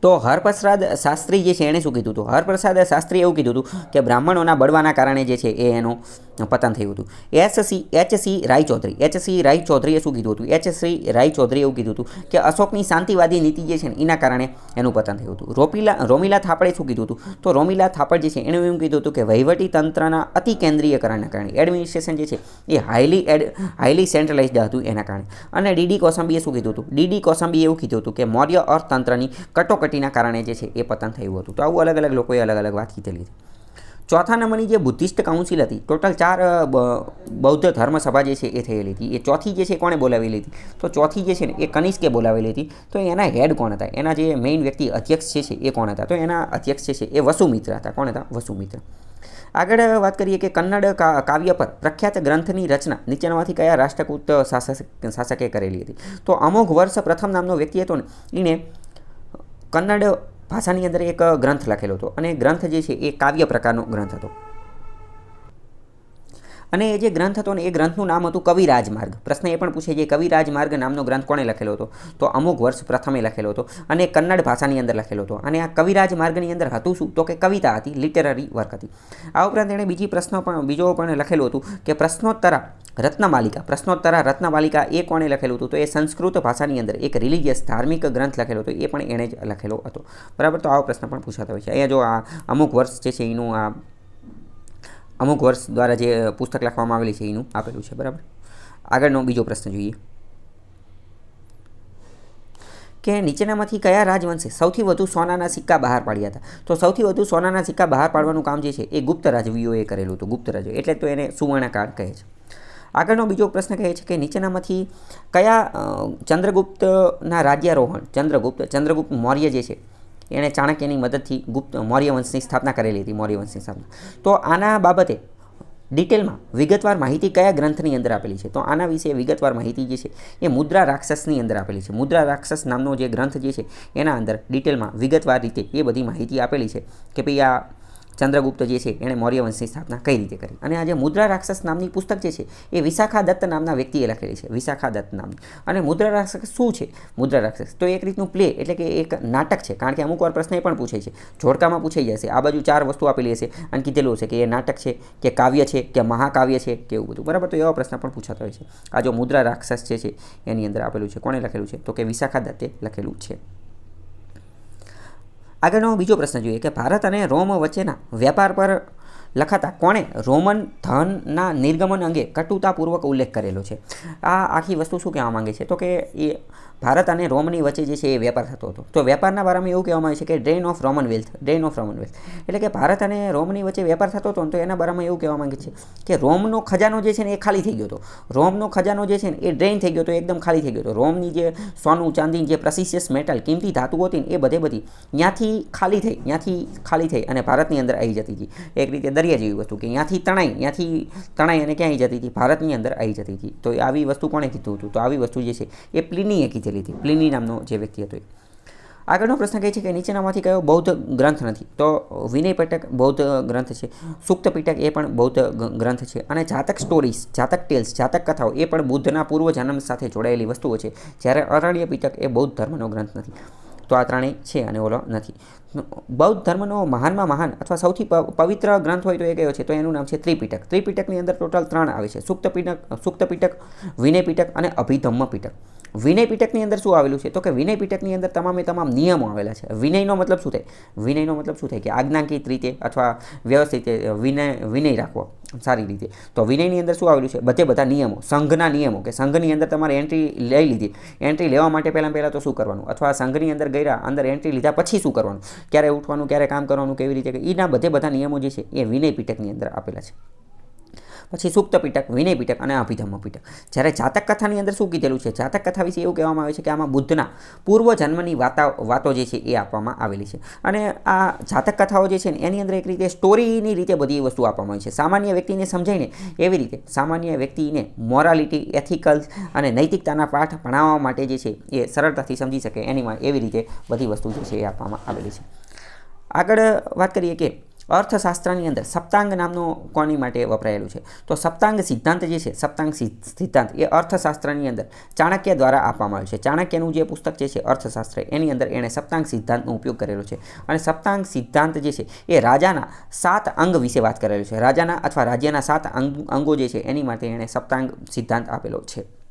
તો હરપ્રસાદ શાસ્ત્રી જે છે એણે શું કીધું હતું? હરપ્રસાદ શાસ્ત્રીએ એવું કીધું હતું કે બ્રાહ્મણોના બળવાના કારણે જે છે એ એનું પતન થયું હતું. એચ.સી. રાયચૌધરીએ શું કીધું હતું? એચ.સી. રાયચૌધરીએ એવું કીધું હતું કે અશોકની શાંતિવાદી નીતિ જે છે ને એના કારણે એનું પતન થયું હતું. રોમિલા થાપડે શું કીધું હતું? તો રોમિલા થાપડ જે છે એણે એવું કીધું હતું કે વહીવટી તંત્રના અતિ કેન્દ્રીયકરણના કારણે, એડમિનિસ્ટ્રેશન જે છે એ હાઈલી સેન્ટ્રલાઇઝ્ડ હતું એના કારણે. અને ડી.ડી. કોસંબીએ શું કીધું હતું? ડી.ડી. કોસંબીએ એવું કીધું હતું કે મૌર્ય અર્થતંત્રની કટોકટીના કારણે જે છે એ પતન થયું હતું. તો આવું અલગ અલગ લોકોએ અલગ અલગ વાત કીધેલી હતી. ચોથા નંબરની જે બુદ્ધિસ્ટ કાઉન્સિલ હતી, ટોટલ 4 બૌદ્ધ ધર્મ સભા જે છે એ થયેલી હતી. એ ચોથી જે છે કોણે બોલાવેલી હતી? તો ચોથી જે છે ને એ કનિષ્કે બોલાવેલી હતી. તો એના હેડ કોણ હતા? એના જે મેઇન વ્યક્તિ અધ્યક્ષ છે એ કોણ હતા? તો એના અધ્યક્ષ જે છે એ વસુમિત્ર હતા. કોણ હતા? વસુમિત્ર. આગળ વાત કરીએ કે કન્નડ કાવ્ય પર પ્રખ્યાત ગ્રંથની રચના નીચેનામાંથી કયા રાષ્ટ્રકૂટ શાસકે કરેલી હતી? તો અમોઘ વર્ષ પ્રથમ નામનો વ્યક્તિ હતો ને એને કન્નડ ભાષાની અંદર એક ગ્રંથ લખેલો હતો અને ગ્રંથ જે છે એ કાવ્ય પ્રકારનો ગ્રંથ હતો. અને એ જે ગ્રંથ હતો ને એ ગ્રંથનું નામ હતું કવિરાજમાર્ગ. પ્રશ્ન એ પણ પૂછે છે કવિરાજમાર્ગ નામનો ગ્રંથ કોણે લખેલો હતો? તો અમુક વર્ષ પ્રથમે લખેલો હતો અને કન્નડ ભાષાની અંદર લખેલો હતો. અને આ કવિરાજમાર્ગની અંદર હતું શું? તો કે કવિતા હતી, લિટરરી વર્ક હતી. આ ઉપરાંત એણે બીજો પણ લખેલું હતું કે પ્રશ્નોત્તરા રત્નમાલિકા એ કોણે લખેલું હતું? તો એ સંસ્કૃત ભાષાની અંદર એક રિલિજિયસ ધાર્મિક ગ્રંથ લખેલો હતો, એ પણ એણે જ લખેલો હતો. બરાબર. તો આવો પ્રશ્ન પણ પૂછાતો હોય છે. અહીંયા જો આ અમુક વર્ષ જે છે એનું આ અમુક વર્ષ દ્વારા જે પુસ્તક લખવામાં આવેલી છે એનું આપેલું છે. બરાબર. આગળનો બીજો પ્રશ્ન જોઈએ કે નીચેનામાંથી કયા રાજવંશે સૌથી વધુ સોનાના સિક્કા બહાર પાડ્યા હતા? તો સૌથી વધુ સોનાના સિક્કા બહાર પાડવાનું કામ જે છે એ ગુપ્ત રાજવીઓએ કરેલું હતું. ગુપ્ત રાજવીઓ એટલે તો એને સુવર્ણકાળ કહે છે. આગળનો બીજો પ્રશ્ન કહે છે કે નીચેનામાંથી કયા ચંદ્રગુપ્તના રાજ્યારોહણ ચંદ્રગુપ્ત મૌર્ય જે છે એણે ચાણક્યની મદદથી મૌર્ય વંશની સ્થાપના કરેલી હતી. મૌર્ય વંશની સ્થાપના. તો આના બાબતે ડિટેલમાં વિગતવાર માહિતી કયા ગ્રંથની અંદર આપેલી છે? તો આના વિશે વિગતવાર માહિતી જે છે એ મુદ્રા રાક્ષસની અંદર આપેલી છે. મુદ્રા રાક્ષસ નામનો જે ગ્રંથ જે છે એના અંદર ડિટેલમાં વિગતવાર રીતે એ બધી માહિતી આપેલી છે કે ભાઈ આ ચંદ્રગુપ્ત જે છે એણે મૌર્ય વંશની સ્થાપના કઈ રીતે કરી. અને આ જે મુદ્રા રાક્ષસ નામની પુસ્તક જે છે એ વિશાખા દત્ત નામના વ્યક્તિએ લખેલી છે. વિશાખા દત્ત નામની. અને મુદ્રા રાક્ષસ શું છે? મુદ્રા રાક્ષસ તો એક રીતનું પ્લે એટલે કે એક નાટક છે. કારણ કે અમુક વાર પ્રશ્ન એ પણ પૂછે છે, જોડકામાં પૂછાઈ જશે. આ બાજુ 4 વસ્તુ આપેલી હશે અને કીધેલું હશે કે એ નાટક છે કે કાવ્ય છે કે મહાકાવ્ય છે કે એવું બધું. બરાબર. તો એવા પ્રશ્ન પણ પૂછાતા હોય છે. આ જો મુદ્રા રાક્ષસ જે છે એની અંદર આપેલું છે. કોણે લખેલું છે? તો કે વિશાખા દત્તે લખેલું છે. આગળનો બીજો પ્રશ્ન જોઈએ કે ભારત અને રોમ વચ્ચેના વેપાર પર લખાતા કોણે રોમન ધનના નિર્ગમન અંગે કટુતાપૂર્વક ઉલ્લેખ કરેલો છે? આ આખી વસ્તુ શું કહેવા માંગે છે? તો કે એ ભારત અને રોમની વચ્ચે જે છે એ વેપાર થતો હતો. તો વેપારના બારામાં એવું કહેવામાં આવે છે કે ડ્રેન ઓફ રોમન વેલ્થ એટલે કે ભારત અને રોમની વચ્ચે વેપાર થતો હતો તો એના બારામાં એવું કહેવા માંગે છે કે રોમનો ખજાનો જે છે ને એ ખાલી થઈ ગયો હતો. રોમનો ખજાનો જે છે ને એ ડ્રેન થઈ ગયો હતો, એકદમ ખાલી થઈ ગયો હતો. રોમની જે સોનું ચાંદી જે પ્રેસિયસ મેટલ કિંમતી ધાતુઓ હતી ને એ બધી ત્યાંથી ખાલી થઈ અને ભારતની અંદર આવી જતી હતી. એક રીતે દરિયા જેવી વસ્તુ કે ત્યાંથી તણાઈ અને ક્યાં આવી જતી હતી? ભારતની અંદર આવી જતી હતી. તો આવી વસ્તુ કોણે કીધું હતું? તો આવી વસ્તુ જે છે એ પ્લિનીએ કીધેલી હતી. પ્લિની નામનો જે વ્યક્તિ હતો. આગળનો પ્રશ્ન કહે છે કે નીચેનામાંથી કયો બૌદ્ધ ગ્રંથ નથી? તો વિનય પિટક બૌદ્ધ ગ્રંથ છે. સુક્ત પિટક એ પણ બૌદ્ધ ગ્રંથ છે. અને જાતક સ્ટોરીઝ, જાતક ટેલ્સ, જાતક કથાઓ એ પણ બુદ્ધના પૂર્વ જન્મ સાથે જોડાયેલી વસ્તુઓ છે. જ્યારે અરણ્ય પિટક એ બૌદ્ધ ધર્મનો ગ્રંથ નથી. તો આ ત્રણેય છે અને ઓલો નથી. બૌદ્ધ ધર્મનો મહાનમાં મહાન અથવા સૌથી પવિત્ર ગ્રંથ હોય તો એ કયો છે? તો એનું નામ છે ત્રિપિટક. ત્રિપિટકની અંદર ટોટલ 3 આવે છે: સુક્ત પિટક, વિનય પિટક અને અભિધમ્મ પિટક. વિનય પિટકની અંદર શું આવેલું છે? તો કે વિનય પિટકની અંદર તમામ નિયમો આવેલા છે. વિનયનો મતલબ શું થાય? વિનયનો મતલબ શું થાય કે આજ્ઞાંકિત રીતે અથવા વ્યવસ્થિત વિનય રાખવો સારી રીતે. તો વિનયની અંદર શું આવેલું છે? બધા નિયમો, સંઘના નિયમો કે સંઘની અંદર તમારે એન્ટ્રી લઈ લીધી. એન્ટ્રી લેવા માટે પહેલાં તો શું કરવાનું? અથવા સંઘની અંદર ગયા, અંદર એન્ટ્રી લીધા પછી શું કરવાનું? ક્યારે ઉઠવાનું, ક્યારે કામ કરવાનું, કેવી રીતે, એના બધા નિયમો જે છે એ વિનય પિટકની અંદર આપેલા છે. પછી સુક્ત પિટક, વિનય પિટક અને અભિધમ્મ પિટક. જ્યારે જાતક કથાની અંદર શું કીધેલું છે? જાતક કથા વિશે એવું કહેવામાં આવે છે કે આમાં બુદ્ધના પૂર્વ જન્મની વાતો જે છે એ આપવામાં આવેલી છે. અને આ જાતક કથાઓ જે છે ને એની અંદર એક રીતે સ્ટોરીની રીતે બધી વસ્તુ આપવામાં આવી છે. સામાન્ય વ્યક્તિને સમજાય ને એવી રીતે સામાન્ય વ્યક્તિને મોરાલિટી, એથિકલ્સ અને નૈતિકતાના પાઠ ભણાવવા માટે જે છે એ સરળતાથી સમજી શકે એવી રીતે બધી વસ્તુ જે છે એ આપવામાં આવેલી છે. આગળ વાત કરીએ કે અર્થશાસ્ત્રની અંદર સપ્તાંગ નામનો કોની માટે વપરાયેલું છે? તો સપ્તાંગ સિદ્ધાંત જે છે, સપ્તાંગ સિદ્ધાંત એ અર્થશાસ્ત્રની અંદર ચાણક્ય દ્વારા આપવામાં આવ્યું છે. ચાણક્યનું જે પુસ્તક જે છે અર્થશાસ્ત્ર, એની અંદર એણે સપ્તાંગ સિદ્ધાંતનો ઉપયોગ કરેલો છે. અને સપ્તાંગ સિદ્ધાંત જે છે એ રાજાના 7 અંગ વિશે વાત કરેલું છે. રાજાના અથવા રાજ્યના 7 અંગો જે છે એની માટે એણે સપ્તાંગ સિદ્ધાંત આપેલો છે.